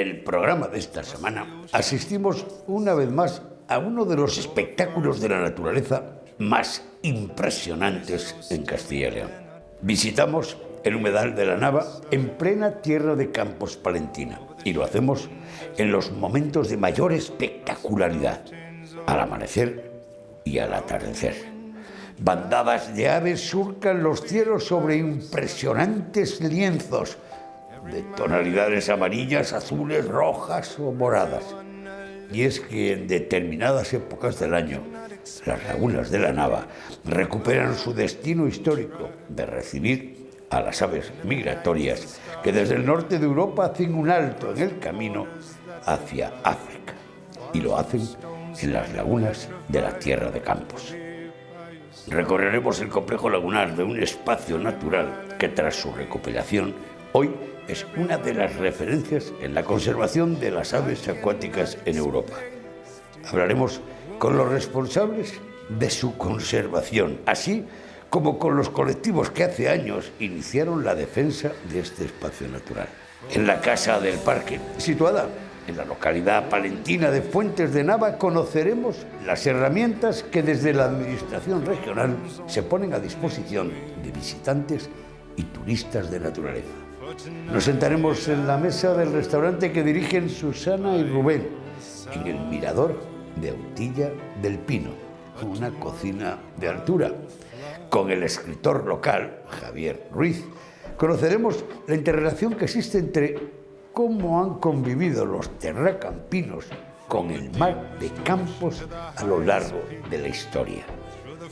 En el programa de esta semana asistimos una vez más a uno de los espectáculos de la naturaleza más impresionantes en Castilla y León. Visitamos el humedal de la Nava en plena tierra de Campos Palentina y lo hacemos en los momentos de mayor espectacularidad, al amanecer y al atardecer. Bandadas de aves surcan los cielos sobre impresionantes lienzos de tonalidades amarillas, azules, rojas o moradas. Y es que en determinadas épocas del año, las lagunas de la Nava recuperan su destino histórico de recibir a las aves migratorias que desde el norte de Europa hacen un alto en el camino hacia África. Y lo hacen en las lagunas de la Tierra de Campos. Recorreremos el complejo lagunar de un espacio natural que tras su recopilación hoy es una de las referencias en la conservación de las aves acuáticas en Europa. Hablaremos con los responsables de su conservación, así como con los colectivos que hace años iniciaron la defensa de este espacio natural. En la Casa del Parque, situada en la localidad palentina de Fuentes de Nava, conoceremos las herramientas que desde la Administración regional se ponen a disposición de visitantes y turistas de naturaleza. Nos sentaremos en la mesa del restaurante que dirigen Susana y Rubén, en el mirador de Autilla del Pino, una cocina de altura. Con el escritor local, Javier Ruiz, conoceremos la interrelación que existe entre cómo han convivido los terracampinos con el mar de Campos a lo largo de la historia.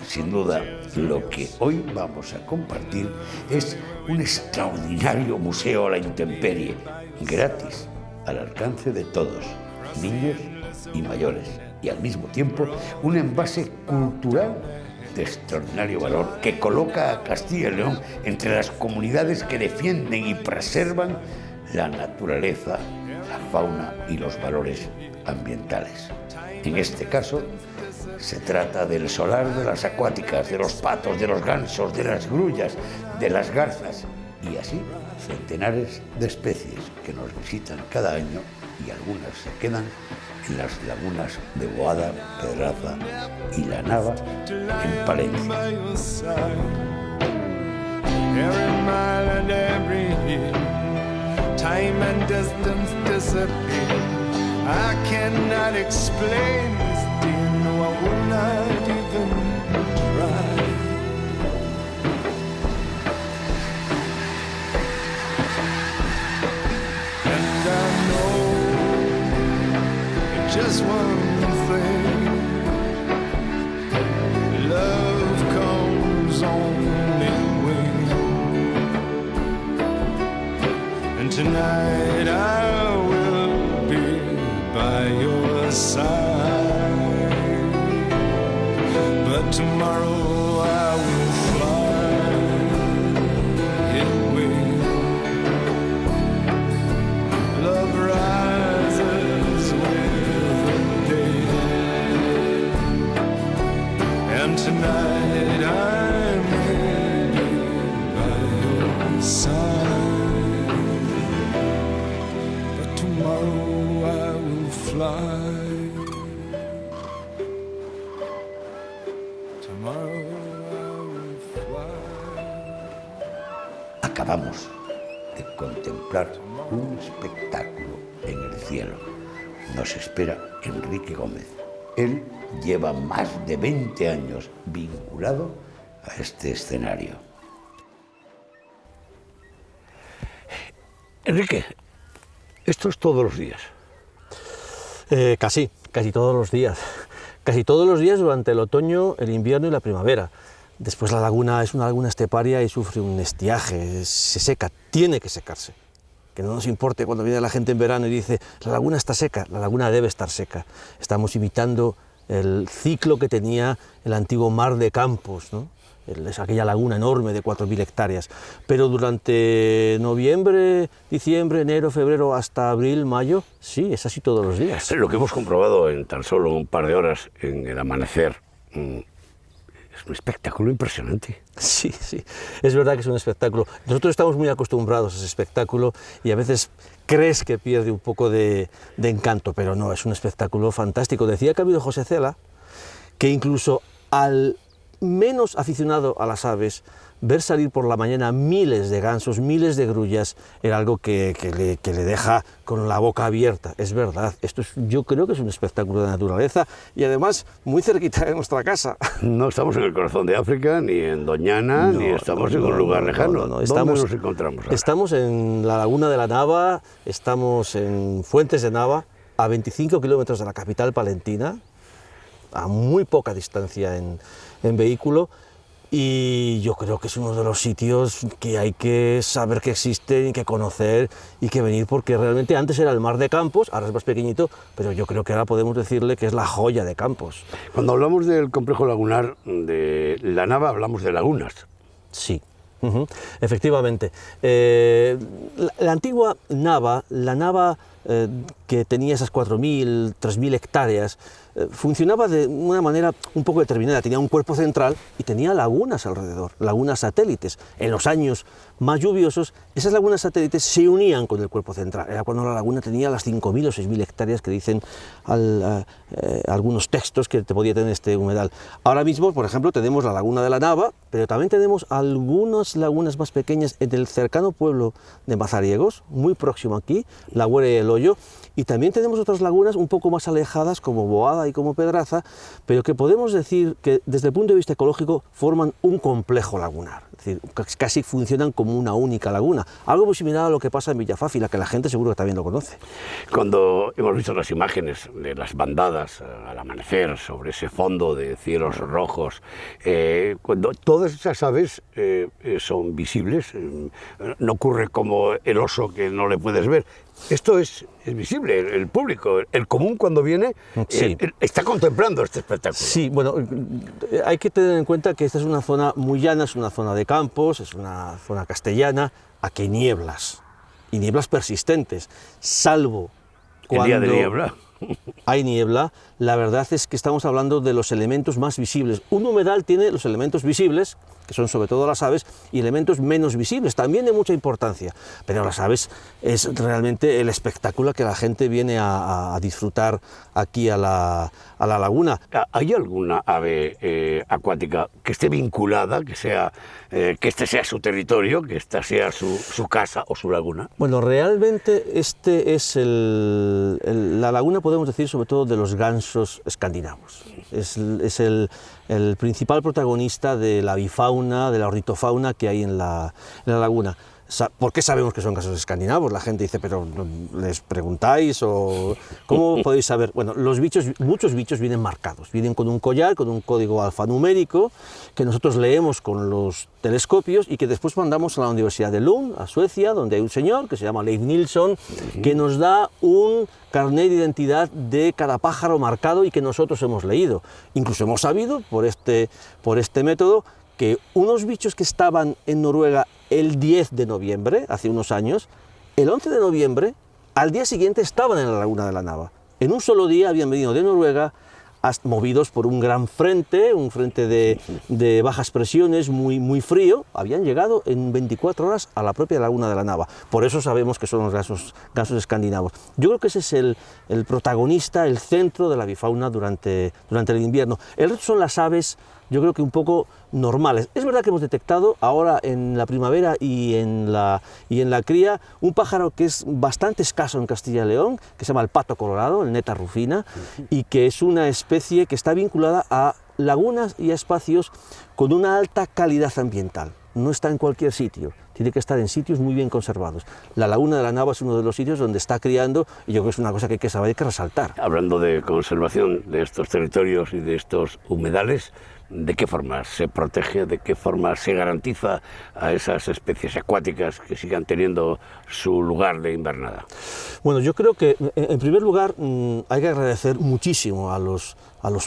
Sin duda, lo que hoy vamos a compartir es un extraordinario museo a la intemperie, gratis, al alcance de todos, niños y mayores, y al mismo tiempo un envase cultural de extraordinario valor que coloca a Castilla y León entre las comunidades que defienden y preservan la naturaleza, la fauna y los valores ambientales. En este caso, se trata del solar de las acuáticas, de los patos, de los gansos, de las grullas, de las garzas y así centenares de especies que nos visitan cada año y algunas se quedan en las lagunas de Boada, Pedraza y La Nava en Palencia. Time and distance disappear. I cannot explain this, dear. No, I will not even try. And I know just one thing: love comes only wings. And tonight I will be by your side, but tomorrow I will fly away. Love rises with the day, and tonight I may be by your side. Tomorrow I will fly. Tomorrow I will fly. Acabamos de contemplar un espectáculo en el cielo. Nos espera Enrique Gómez. Él lleva más de 20 años vinculado a este escenario. Enrique, esto es todos los días. Casi todos los días. Casi todos los días durante el otoño, el invierno y la primavera. Después la laguna es una laguna esteparia y sufre un estiaje, se seca, tiene que secarse. Que no nos importe cuando viene la gente en verano y dice la laguna está seca, la laguna debe estar seca. Estamos imitando el ciclo que tenía el antiguo mar de Campos, ¿no? Es aquella laguna enorme de 4.000 hectáreas, pero durante noviembre, diciembre, enero, febrero, hasta abril, mayo, sí, es así todos los días. Lo que hemos comprobado en tan solo un par de horas en el amanecer Es un espectáculo impresionante. Sí, sí, es verdad que es un espectáculo. Nosotros estamos muy acostumbrados a ese espectáculo y a veces crees que pierde un poco de encanto, pero no, es un espectáculo fantástico. Decía Camilo José Cela que incluso al menos aficionado a las aves, ver salir por la mañana miles de gansos, miles de grullas, era algo que le deja con la boca abierta. Es verdad, yo creo que es un espectáculo de naturaleza y además muy cerquita de nuestra casa. No estamos en el corazón de África, ni en Doñana, ni estamos en un lugar lejano. ¿Dónde nos encontramos ahora? Estamos en la laguna de la Nava, estamos en Fuentes de Nava, a 25 kilómetros de la capital palentina, a muy poca distancia en vehículo, y yo creo que es uno de los sitios que hay que saber que existen y que conocer y que venir, porque realmente antes era el Mar de Campos, ahora es más pequeñito, pero yo creo que ahora podemos decirle que es la joya de Campos. Cuando hablamos del complejo lagunar de la Nava, hablamos de lagunas. Sí. Efectivamente. La antigua Nava, la Nava que tenía esas 4.000, 3.000 hectáreas, funcionaba de una manera un poco determinada. Tenía un cuerpo central y tenía lagunas alrededor, lagunas satélites. En los años más lluviosos, esas lagunas satélites se unían con el cuerpo central. Era cuando la laguna tenía las 5.000 o 6.000 hectáreas que dicen algunos textos que te podía tener este humedal. Ahora mismo, por ejemplo, tenemos la laguna de la Nava, pero también tenemos algunas lagunas más pequeñas en el cercano pueblo de Mazariegos, muy próximo aquí, la Güera y el Hoyo, y también tenemos otras lagunas un poco más alejadas como Boada y como Pedraza, pero que podemos decir que desde el punto de vista ecológico forman un complejo lagunar, es decir, casi funcionan como una única laguna, algo muy similar a lo que pasa en Villafáfila, que la gente seguro que también lo conoce. Cuando hemos visto las imágenes de las bandadas al amanecer sobre ese fondo de cielos rojos, cuando todas esas aves son visibles, no ocurre como el oso que no le puedes ver. Esto es visible, el público, el común cuando viene, sí, está contemplando este espectáculo. Sí, bueno, hay que tener en cuenta que esta es una zona muy llana, es una zona de campos, es una zona castellana, aquí hay nieblas, y nieblas persistentes, salvo cuando el día de niebla hay niebla, la verdad es que estamos hablando de los elementos más visibles. Un humedal tiene los elementos visibles, que son sobre todo las aves, y elementos menos visibles, también de mucha importancia, pero las aves es realmente el espectáculo que la gente viene a disfrutar aquí a la laguna. ¿Hay alguna ave acuática que esté vinculada, que este sea su territorio, que esta sea su casa o su laguna? Bueno, realmente este es la laguna, podemos decir, sobre todo de los gansos escandinavos. Es el principal protagonista de la avifauna, de la ornitofauna que hay en la laguna. ¿Por qué sabemos que son gansos escandinavos? La gente dice, pero ¿les preguntáis o cómo podéis saber? Bueno, muchos bichos vienen marcados, vienen con un collar, con un código alfanumérico que nosotros leemos con los telescopios y que después mandamos a la Universidad de Lund, a Suecia, donde hay un señor que se llama Leif Nilsson, que nos da un carnet de identidad de cada pájaro marcado y que nosotros hemos leído. Incluso hemos sabido, por este método, que unos bichos que estaban en Noruega el 10 de noviembre, hace unos años, el 11 de noviembre, al día siguiente estaban en la laguna de la Nava. En un solo día habían venido de Noruega, movidos por un gran frente, un frente de bajas presiones, muy frío, habían llegado en 24 horas a la propia laguna de la Nava. Por eso sabemos que son los gansos escandinavos. Yo creo que ese es el protagonista, el centro de la avifauna durante el invierno. El resto son las aves, yo creo que un poco normales. Es verdad que hemos detectado ahora en la primavera y en la cría un pájaro que es bastante escaso en Castilla y León, que se llama el pato colorado, el neta rufina, y que es una especie que está vinculada a lagunas y a espacios con una alta calidad ambiental. No está en cualquier sitio, tiene que estar en sitios muy bien conservados. La laguna de la Nava es uno de los sitios donde está criando y yo creo que es una cosa que hay que saber, hay que resaltar. Hablando de conservación de estos territorios y de estos humedales, ¿de qué forma se protege, de qué forma se garantiza a esas especies acuáticas que sigan teniendo su lugar de invernada? Bueno, yo creo que en primer lugar hay que agradecer muchísimo a los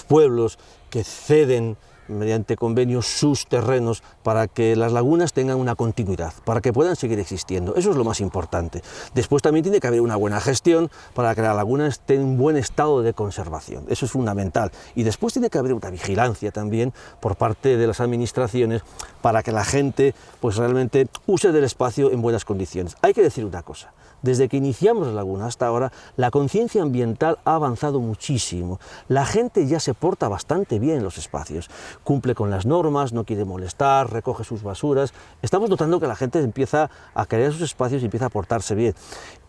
pueblos que ceden mediante convenios sus terrenos para que las lagunas tengan una continuidad, para que puedan seguir existiendo. Eso es lo más importante. Después también tiene que haber una buena gestión para que la laguna esté en buen estado de conservación. Eso es fundamental. Y después tiene que haber una vigilancia también por parte de las administraciones para que la gente pues realmente use del espacio en buenas condiciones. Hay que decir una cosa. Desde que iniciamos la laguna hasta ahora, la conciencia ambiental ha avanzado muchísimo. La gente ya se porta bastante bien en los espacios, cumple con las normas, no quiere molestar, recoge sus basuras. Estamos notando que la gente empieza a querer sus espacios y empieza a portarse bien.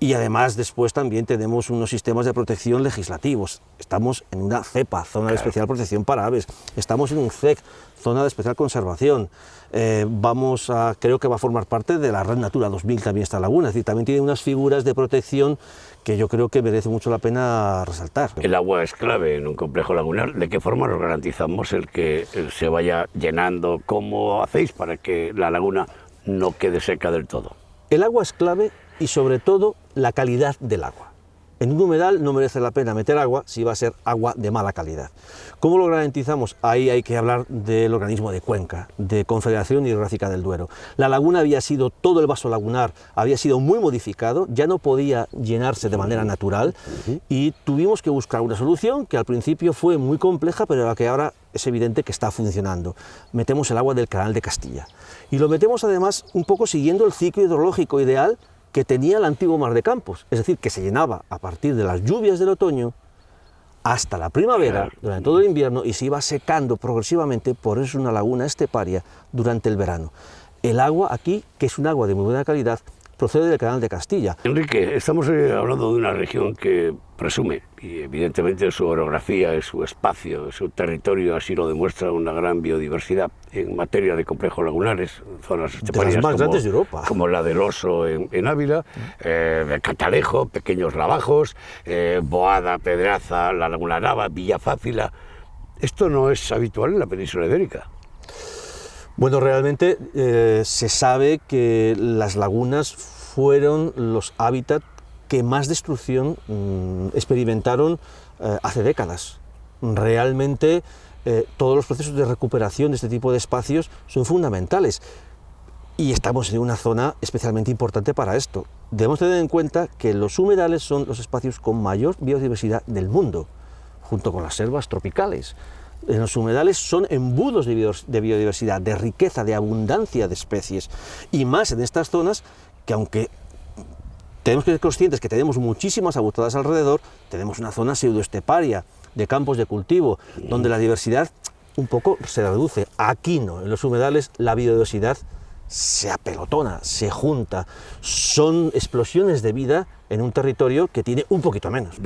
Y además después también tenemos unos sistemas de protección legislativos. Estamos en una CEPA, Zona de Especial Protección para Aves. Estamos en un CEC, Zona de Especial Conservación. Creo que va a formar parte de la Red Natura 2000 también esta laguna, es decir, también tiene unas figuras de protección que yo creo que merece mucho la pena resaltar. El agua es clave en un complejo lagunar. ¿De qué forma nos garantizamos el que se vaya llenando? ¿Cómo hacéis para que la laguna no quede seca del todo? El agua es clave y sobre todo la calidad del agua. En un humedal no merece la pena meter agua si va a ser agua de mala calidad. ¿Cómo lo garantizamos? Ahí hay que hablar del organismo de Cuenca, de Confederación Hidrográfica del Duero. La laguna había sido, todo el vaso lagunar había sido muy modificado, ya no podía llenarse de manera natural y tuvimos que buscar una solución que al principio fue muy compleja, pero que ahora es evidente que está funcionando. Metemos el agua del Canal de Castilla y lo metemos además un poco siguiendo el ciclo hidrológico ideal que tenía el antiguo Mar de Campos, es decir, que se llenaba a partir de las lluvias del otoño hasta la primavera, durante todo el invierno, y se iba secando progresivamente, por eso es una laguna esteparia durante el verano. El agua aquí, que es un agua de muy buena calidad, procede del Canal de Castilla. Enrique, estamos hablando de una región que presume, y evidentemente su orografía, su espacio, su territorio así lo demuestra, una gran biodiversidad en materia de complejos lagunares, zonas esteparias de las más grandes de Europa, como la del Oso en Ávila, Catalejo, Pequeños Lavajos, Boada, Pedraza, la Laguna Nava, Villafácila. Esto no es habitual en la península ibérica. Bueno, realmente se sabe que las lagunas fueron los hábitats que más destrucción experimentaron hace décadas. Realmente todos los procesos de recuperación de este tipo de espacios son fundamentales y estamos en una zona especialmente importante para esto. Debemos tener en cuenta que los humedales son los espacios con mayor biodiversidad del mundo, junto con las selvas tropicales. En los humedales son embudos de biodiversidad, de riqueza, de abundancia de especies, y más en estas zonas que, aunque tenemos que ser conscientes que tenemos muchísimas abutradas alrededor, tenemos una zona pseudoesteparia de campos de cultivo, donde la diversidad un poco se reduce. Aquí no, en los humedales la biodiversidad se apelotona, se junta, son explosiones de vida en un territorio que tiene un poquito menos.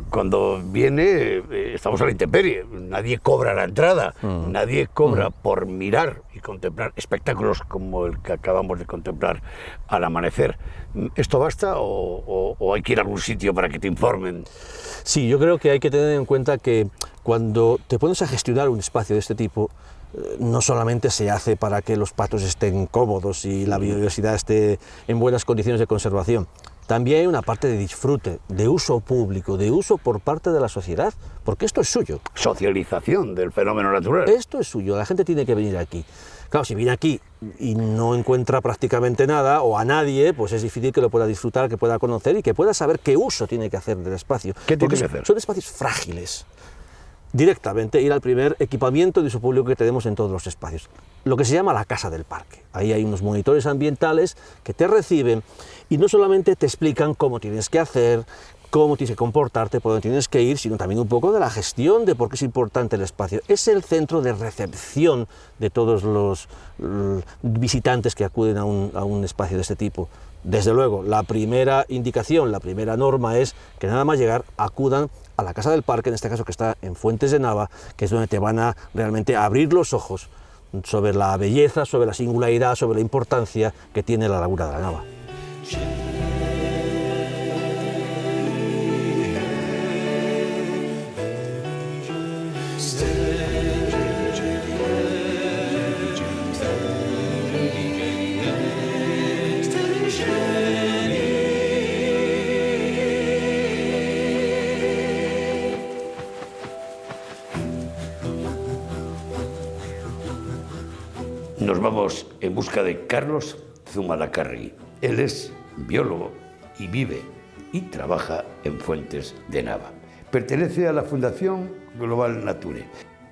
Cuando viene, estamos a la intemperie, nadie cobra la entrada, nadie cobra por mirar y contemplar espectáculos como el que acabamos de contemplar al amanecer. ¿Esto basta o hay que ir a algún sitio para que te informen? Sí, yo creo que hay que tener en cuenta que cuando te pones a gestionar un espacio de este tipo, no solamente se hace para que los patos estén cómodos y la biodiversidad esté en buenas condiciones de conservación, también hay una parte de disfrute, de uso público, de uso por parte de la sociedad, porque esto es suyo. Socialización del fenómeno natural. Esto es suyo, la gente tiene que venir aquí. Claro, si viene aquí y no encuentra prácticamente nada o a nadie, pues es difícil que lo pueda disfrutar, que pueda conocer y que pueda saber qué uso tiene que hacer del espacio. ¿Qué tiene que hacer? Son espacios frágiles. Directamente ir al primer equipamiento de uso público que tenemos en todos los espacios, lo que se llama la casa del parque. Ahí hay unos monitores ambientales que te reciben y no solamente te explican cómo tienes que hacer, cómo tienes que comportarte, por dónde tienes que ir, sino también un poco de la gestión de por qué es importante el espacio. Es el centro de recepción de todos los visitantes que acuden a un espacio de este tipo. Desde luego, la primera indicación, la primera norma es que nada más llegar acudan a la casa del parque, en este caso que está en Fuentes de Nava, que es donde te van a realmente abrir los ojos sobre la belleza, sobre la singularidad, sobre la importancia que tiene la Laguna de la Nava. Nos vamos en busca de Carlos Zumalacárregui. Él es biólogo y vive y trabaja en Fuentes de Nava. Pertenece a la Fundación Global Nature,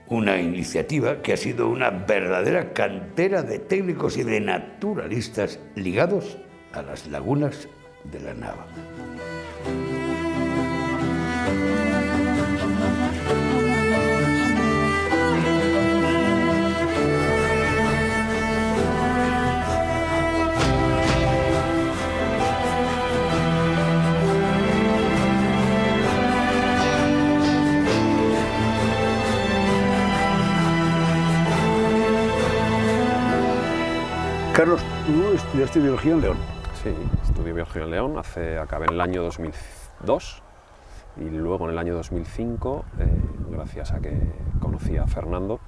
una iniciativa que ha sido una verdadera cantera de técnicos y de naturalistas ligados a las lagunas de la Nava. Carlos, tú estudiaste biología en León. Sí, estudié biología en León, acabé en el año 2002 y luego en el año 2005, gracias a que conocí a Fernando,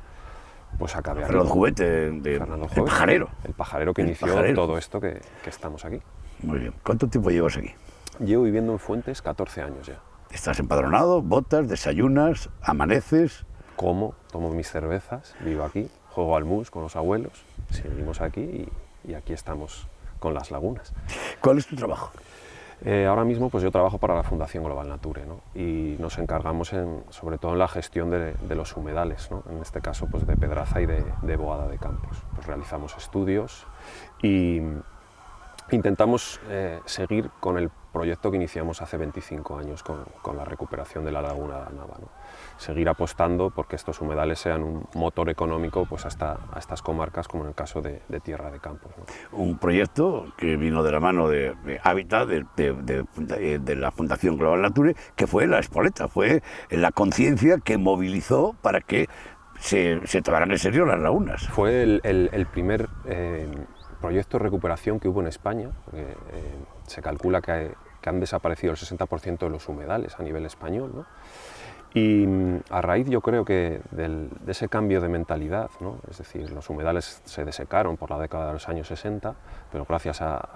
pues acabé aquí. Fernando Jubete, Fernando el pajarero. El pajarero que inició todo esto que estamos aquí. Muy bien. ¿Cuánto tiempo llevas aquí? Llevo viviendo en Fuentes 14 años ya. ¿Estás empadronado, botas, desayunas, amaneces? Tomo mis cervezas, vivo aquí, juego al mus con los abuelos, seguimos aquí y aquí estamos con las lagunas. ¿Cuál es tu trabajo? Ahora mismo pues yo trabajo para la Fundación Global Nature, ¿no? Y nos encargamos sobre todo en la gestión de los humedales, ¿no? En este caso pues de Pedraza y de Boada de Campos. Pues realizamos estudios y intentamos seguir con el proyecto que iniciamos hace 25 años con la recuperación de la laguna de la Nava, ¿no? Seguir apostando porque estos humedales sean un motor económico pues a estas comarcas, como en el caso de Tierra de Campos, ¿no? Un proyecto que vino de la mano de Hábitat, de la Fundación Global Nature, que fue la espoleta, fue la conciencia que movilizó para que se tomaran en serio las lagunas. Fue el primer proyecto de recuperación que hubo en España, porque se calcula que han desaparecido el 60% de los humedales a nivel español, ¿no? Y a raíz, yo creo que de ese cambio de mentalidad, ¿no? Es decir, los humedales se desecaron por la década de los años 60, pero gracias a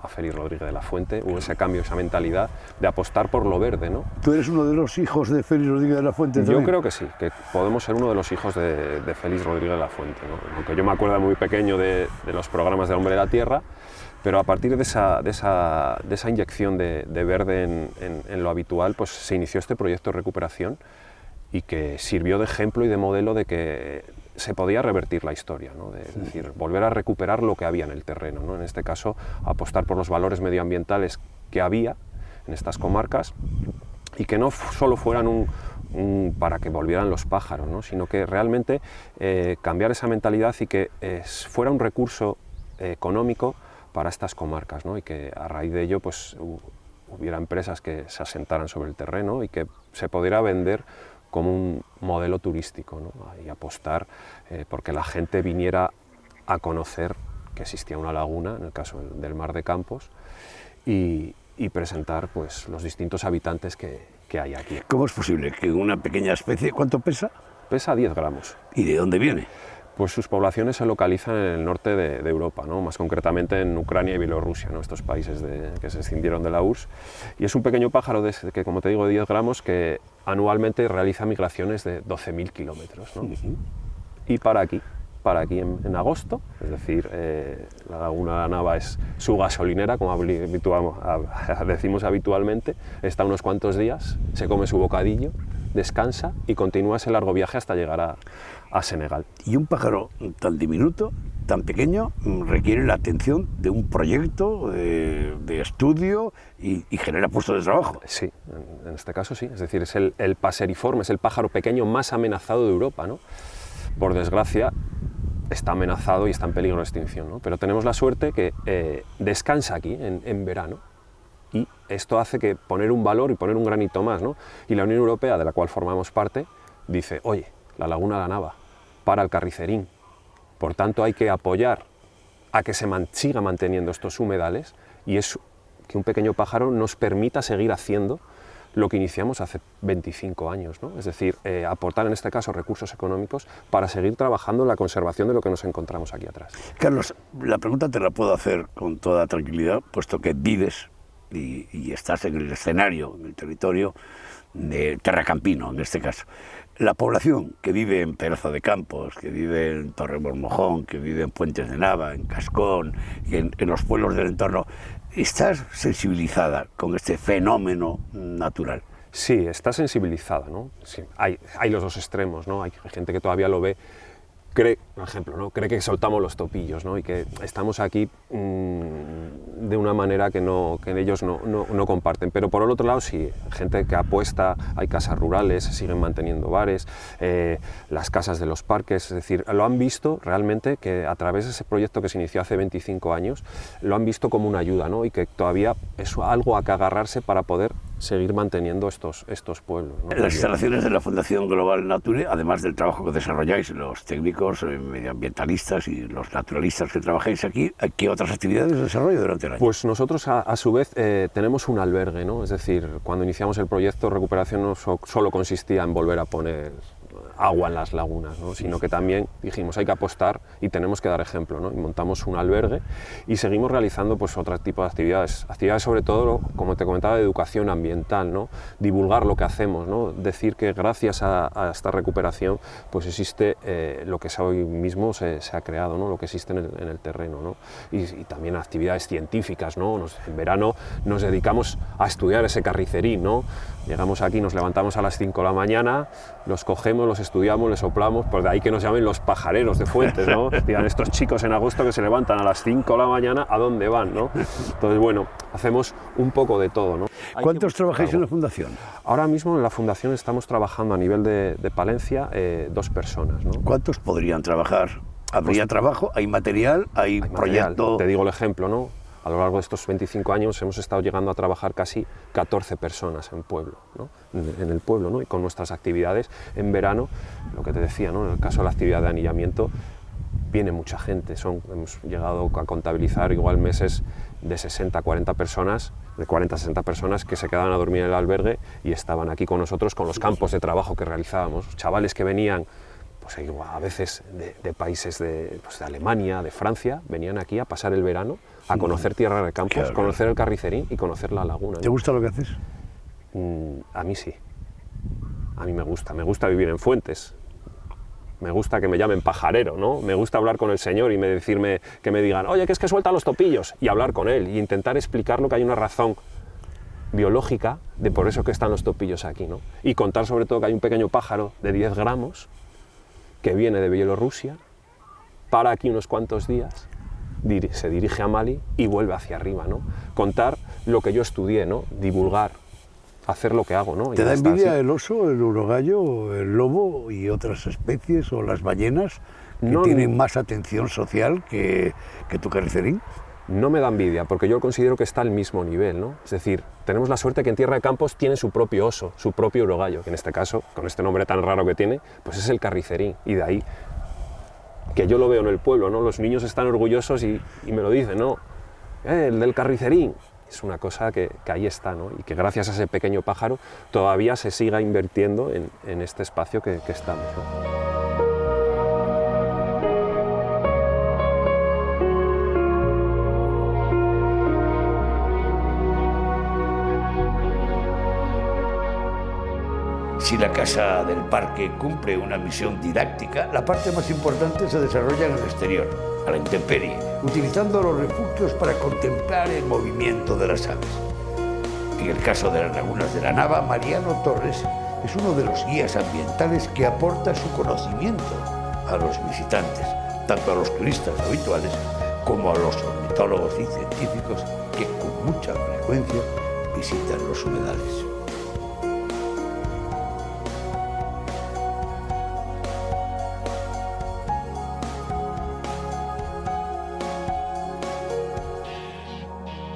Félix Rodríguez de la Fuente hubo ese cambio, esa mentalidad de apostar por lo verde, ¿no? ¿Tú eres uno de los hijos de Félix Rodríguez de la Fuente también? Yo creo que sí, que podemos ser uno de los hijos de Félix Rodríguez de la Fuente, ¿no? Aunque yo me acuerdo muy pequeño de los programas del Hombre de la Tierra, pero a partir de esa inyección de verde en lo habitual, pues se inició este proyecto de recuperación y que sirvió de ejemplo y de modelo de que se podía revertir la historia, ¿no? Es decir, volver a recuperar lo que había en el terreno, ¿no? En este caso, apostar por los valores medioambientales que había en estas comarcas y que no solo fueran para que volvieran los pájaros, ¿no? Sino que realmente cambiar esa mentalidad y que fuera un recurso económico para estas comarcas, ¿no? Y que a raíz de ello pues, hubiera empresas que se asentaran sobre el terreno y que se pudiera vender como un modelo turístico, ¿no? Y apostar porque la gente viniera a conocer que existía una laguna, en el caso del Mar de Campos, y presentar pues, los distintos habitantes que hay aquí. ¿Cómo es posible que una pequeña especie, cuánto pesa? Pesa 10 gramos. ¿Y de dónde viene? Pues sus poblaciones se localizan en el norte de Europa, ¿no? Más concretamente en Ucrania y Bielorrusia, ¿no? Estos países que se escindieron de la URSS. Y es un pequeño pájaro que, como te digo, de 10 gramos, que anualmente realiza migraciones de 12.000 kilómetros, ¿no? Y para aquí en agosto, es decir, la laguna de la Nava es su gasolinera, como decimos habitualmente, está unos cuantos días, se come su bocadillo, descansa y continúa ese largo viaje hasta llegar a Senegal. Y un pájaro tan diminuto, tan pequeño, requiere la atención de un proyecto de estudio y genera puestos de trabajo. Sí, en este caso sí, es decir, es el paseriforme, es el pájaro pequeño más amenazado de Europa, ¿no? Por desgracia, está amenazado y está en peligro de extinción, ¿no? Pero tenemos la suerte que descansa aquí en verano y esto hace que poner un valor y poner un granito más, ¿no? Y la Unión Europea, de la cual formamos parte, dice, oye, la laguna de la Nava, para el carricerín, por tanto hay que apoyar a que se siga manteniendo estos humedales y es que un pequeño pájaro nos permita seguir haciendo lo que iniciamos hace 25 años, ¿no? Es decir, aportar en este caso recursos económicos para seguir trabajando en la conservación de lo que nos encontramos aquí atrás. Carlos, la pregunta te la puedo hacer con toda tranquilidad, puesto que vives y estás en el escenario, en el territorio de terracampino en este caso. La población que vive en Peraza de Campos, que vive en Torrebormojón, que vive en Puentes de Nava, en Cascón, en los pueblos del entorno, ¿está sensibilizada con este fenómeno natural? Sí, está sensibilizada, ¿no? Sí, hay los dos extremos, ¿no? Hay gente que todavía lo ve, cree, por ejemplo, ¿no? Cree que soltamos los topillos, ¿no? Y que estamos aquí de una manera que ellos no comparten. Pero por el otro lado, sí, gente que apuesta, hay casas rurales, se siguen manteniendo bares, las casas de los parques, es decir, lo han visto realmente que a través de ese proyecto que se inició hace 25 años, lo han visto como una ayuda, ¿no? Y que todavía es algo a que agarrarse para poder seguir manteniendo estos pueblos, ¿no? Las instalaciones de la Fundación Global Nature, además del trabajo que desarrolláis, los técnicos medioambientalistas y los naturalistas que trabajáis aquí, ¿qué otras actividades desarrolláis durante el año? Pues nosotros a su vez tenemos un albergue, ¿no? Es decir, cuando iniciamos el proyecto Recuperación no solo consistía en volver a poner agua en las lagunas, ¿no? Sino que también dijimos hay que apostar y tenemos que dar ejemplo, ¿no? Y montamos un albergue y seguimos realizando pues otro tipo de actividades sobre todo, como te comentaba, de educación ambiental, ¿no? Divulgar lo que hacemos, ¿no? Decir que gracias a esta recuperación pues existe lo que hoy mismo se ha creado, ¿no? Lo que existe en el terreno, ¿no? Y también actividades científicas, ¿no? En verano nos dedicamos a estudiar ese carricerín, ¿no? Llegamos aquí, nos levantamos a las 5 de la mañana, los cogemos, los estudiamos, les soplamos, pues de ahí que nos llamen los pajareros de Fuentes, ¿no? Digan, estos chicos en agosto que se levantan a las 5 de la mañana, ¿a dónde van, no? Entonces, bueno, hacemos un poco de todo, ¿no? ¿Cuántos trabajáis en la Fundación? Ahora mismo en la Fundación estamos trabajando a nivel de Palencia 2 personas, ¿no? ¿Cuántos podrían trabajar? ¿Habría trabajo? ¿Hay material? ¿Hay proyecto? Te digo el ejemplo, ¿no? A lo largo de estos 25 años hemos estado llegando a trabajar casi 14 personas en pueblo, ¿no? En el pueblo, ¿no? Y con nuestras actividades en verano, lo que te decía, ¿no? En el caso de la actividad de anillamiento, viene mucha gente. Hemos llegado a contabilizar igual meses de 60 40 personas, de 40 a 60 personas que se quedaban a dormir en el albergue y estaban aquí con nosotros con los campos de trabajo que realizábamos. Chavales que venían pues a veces de países de Alemania, de Francia, venían aquí a pasar el verano, a conocer Tierra de Campos, claro, conocer el Carricerín y conocer la laguna, ¿no? ¿Te gusta lo que haces? A mí sí. A mí me gusta vivir en Fuentes. Me gusta que me llamen pajarero, ¿no? Me gusta hablar con el señor y que me digan, oye, que es que suelta los topillos, y hablar con él, y intentar explicarlo que hay una razón biológica de por eso que están los topillos aquí, ¿no? Y contar sobre todo que hay un pequeño pájaro de 10 gramos que viene de Bielorrusia, para aquí unos cuantos días, se dirige a Mali y vuelve hacia arriba, ¿no? Contar lo que yo estudié, ¿no? Divulgar, hacer lo que hago, ¿no? ¿Te da envidia el oso, el urogallo, el lobo y otras especies, o las ballenas, que tienen más atención social que tu carricerín? No me da envidia, porque yo considero que está al mismo nivel, ¿no? Es decir, tenemos la suerte que en Tierra de Campos tiene su propio oso, su propio urogallo, que en este caso, con este nombre tan raro que tiene, pues es el carricerín, y de ahí que yo lo veo en el pueblo, ¿no? Los niños están orgullosos y me lo dicen, ¿no? El del carricerín. Es una cosa que ahí está, ¿no? Y que gracias a ese pequeño pájaro todavía se siga invirtiendo en este espacio que estamos, ¿no? Si la Casa del Parque cumple una misión didáctica, la parte más importante se desarrolla en el exterior, a la intemperie, utilizando los refugios para contemplar el movimiento de las aves. En el caso de las lagunas de la Nava, Mariano Torres es uno de los guías ambientales que aporta su conocimiento a los visitantes, tanto a los turistas habituales como a los ornitólogos y científicos que con mucha frecuencia visitan los humedales.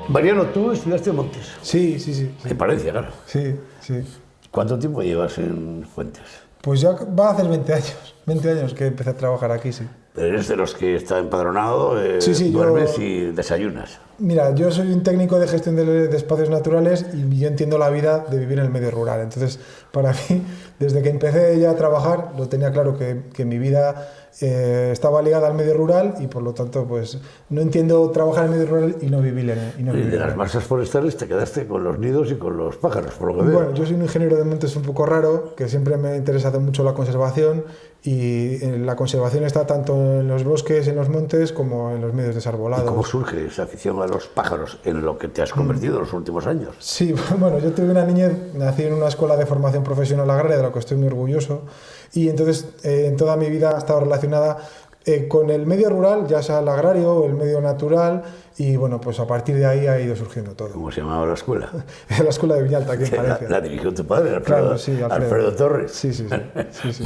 Mariano, tú estudiaste en Montes. Sí, sí, sí. En Palencia, claro. Sí, sí. ¿Cuánto tiempo llevas en Fuentes? Pues ya va a hacer 20 años que empecé a trabajar aquí, sí. Pero eres de los que está empadronado, sí, duermes y desayunas. Mira, yo soy un técnico de gestión de espacios naturales y yo entiendo la vida de vivir en el medio rural. Entonces, para mí, desde que empecé ya a trabajar, lo tenía claro que mi vida estaba ligada al medio rural y por lo tanto pues no entiendo trabajar en el medio rural y no vivir en él. Y de las masas forestales te quedaste con los nidos y con los pájaros, por lo que veo. Bueno, yo soy un ingeniero de montes un poco raro, que siempre me ha interesado mucho la conservación, y la conservación está tanto en los bosques, en los montes, como en los medios desarbolados. ¿Y cómo surge esa afición a los pájaros en lo que te has convertido en los últimos años? Sí, bueno, yo tuve una niñez, nací en una escuela de formación profesional agraria, de la que estoy muy orgulloso, y entonces en toda mi vida ha estado relacionada con el medio rural, ya sea el agrario o el medio natural, y bueno, pues a partir de ahí ha ido surgiendo todo. ¿Cómo se llamaba la escuela? La escuela de Viñalta, aquí en Palencia. La dirigió tu padre, Alfredo, Claro, sí, Alfredo Torres. Sí.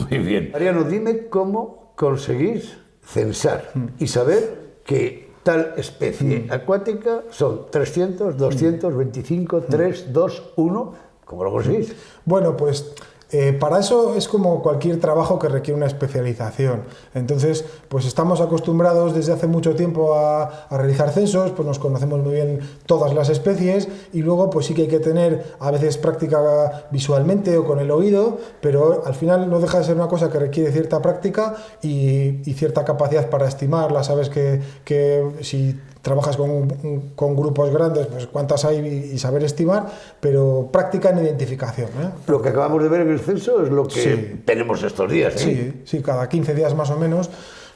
Muy bien. Mariano, dime cómo conseguís censar y saber que tal especie acuática son 300, 225, 3, 2, 1. ¿Cómo lo conseguís? Bueno, pues para eso es como cualquier trabajo que requiere una especialización. Entonces, pues estamos acostumbrados desde hace mucho tiempo a realizar censos, pues nos conocemos muy bien todas las especies, y luego pues sí que hay que tener a veces práctica visualmente o con el oído, pero al final no deja de ser una cosa que requiere cierta práctica y cierta capacidad para estimarla. Sabes que si trabajas con grupos grandes, pues cuántas hay y saber estimar, pero práctica en identificación. Lo que acabamos de ver en el censo es lo que tenemos estos días. Sí, cada 15 días más o menos.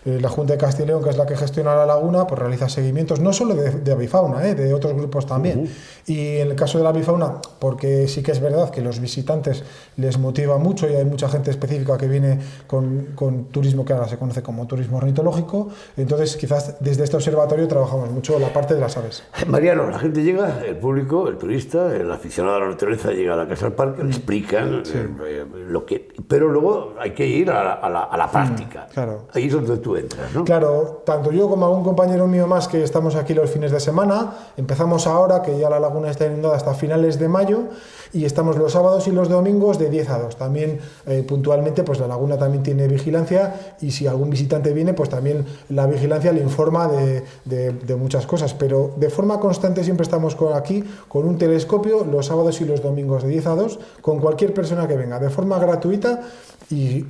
La Junta de Castilla y León, que es la que gestiona la laguna, pues realiza seguimientos, no solo de avifauna, de otros grupos también. Y en el caso de la avifauna, porque sí que es verdad que los visitantes les motiva mucho y hay mucha gente específica que viene con turismo que ahora se conoce como turismo ornitológico, entonces quizás desde este observatorio trabajamos mucho la parte de las aves. Mariano, la gente llega, el público, el turista, el aficionado a la naturaleza llega a la Casa del Parque, le explican lo que... Pero luego hay que ir a la práctica. Claro. Ahí es donde tú entras, ¿no? Claro, tanto yo como algún compañero mío más que estamos aquí los fines de semana. Empezamos ahora, que ya la laguna está inundada hasta finales de mayo, y estamos los sábados y los domingos de 10 a 2. También puntualmente, pues la laguna también tiene vigilancia, y si algún visitante viene, pues también la vigilancia le informa de muchas cosas, pero de forma constante siempre estamos aquí con un telescopio los sábados y los domingos de 10 a 2 con cualquier persona que venga, de forma gratuita, y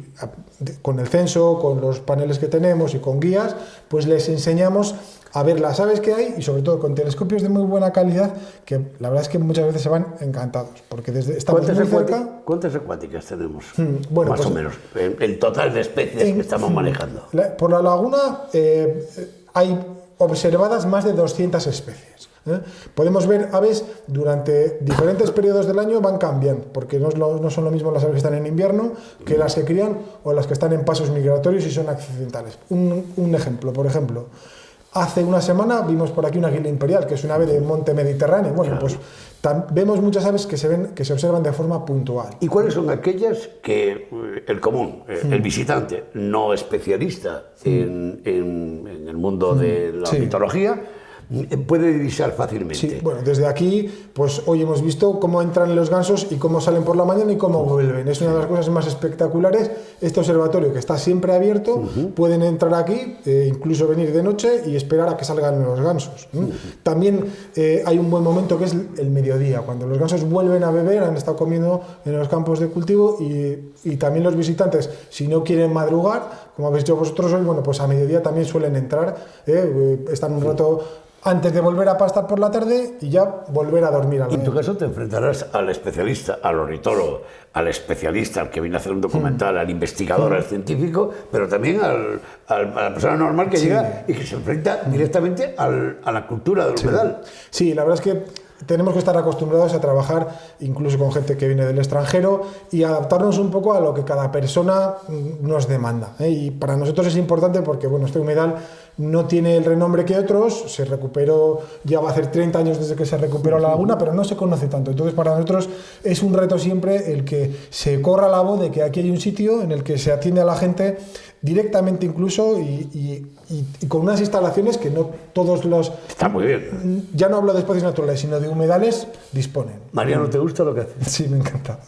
con el censo, con los paneles que tenemos y con guías, pues les enseñamos a ver las aves que hay, y sobre todo con telescopios de muy buena calidad, que la verdad es que muchas veces se van encantados, porque estamos muy cerca. ¿Cuántas acuáticas tenemos? Bueno, más pues, o menos, el total de especies que estamos manejando. Por la laguna hay observadas más de 200 especies. Podemos ver aves durante diferentes periodos del año, van cambiando, porque no son lo mismo las aves que están en invierno que las que crían o las que están en pasos migratorios y son accidentales. Un ejemplo, por ejemplo, hace una semana vimos por aquí una águila imperial, que es una ave de monte mediterráneo. Bueno, pues vemos muchas aves que se observan de forma puntual. ¿Y cuáles son aquellas que el común, el visitante no especialista en el mundo de la ornitología, puede divisar fácilmente? Sí, bueno, desde aquí, pues hoy hemos visto cómo entran los gansos y cómo salen por la mañana y cómo vuelven. Es una de las cosas más espectaculares. Este observatorio, que está siempre abierto, pueden entrar aquí, incluso venir de noche y esperar a que salgan los gansos. También hay un buen momento que es el mediodía, cuando los gansos vuelven a beber, han estado comiendo en los campos de cultivo, y también los visitantes, si no quieren madrugar, como habéis dicho vosotros hoy, bueno, pues a mediodía también suelen entrar, están un rato antes de volver a pastar por la tarde y ya volver a dormir. En tu caso te enfrentarás al especialista, al ornitólogo, al especialista, al que viene a hacer un documental, al investigador, al científico, pero también a la persona normal que llega y que se enfrenta directamente a la cultura del humedal. Sí, la verdad es que tenemos que estar acostumbrados a trabajar incluso con gente que viene del extranjero y adaptarnos un poco a lo que cada persona nos demanda. Y para nosotros es importante porque, bueno, este humedal no tiene el renombre que otros, se recuperó, ya va a hacer 30 años desde que se recuperó la laguna, pero no se conoce tanto. Entonces, para nosotros es un reto siempre el que se corra la voz de que aquí hay un sitio en el que se atiende a la gente directamente incluso y con unas instalaciones que no todos los... Está muy bien. Ya no hablo de espacios naturales, sino de humedales, disponen. Mariano, ¿te gusta lo que haces? Sí, me encanta.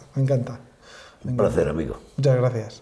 Un placer, amigo. Muchas gracias.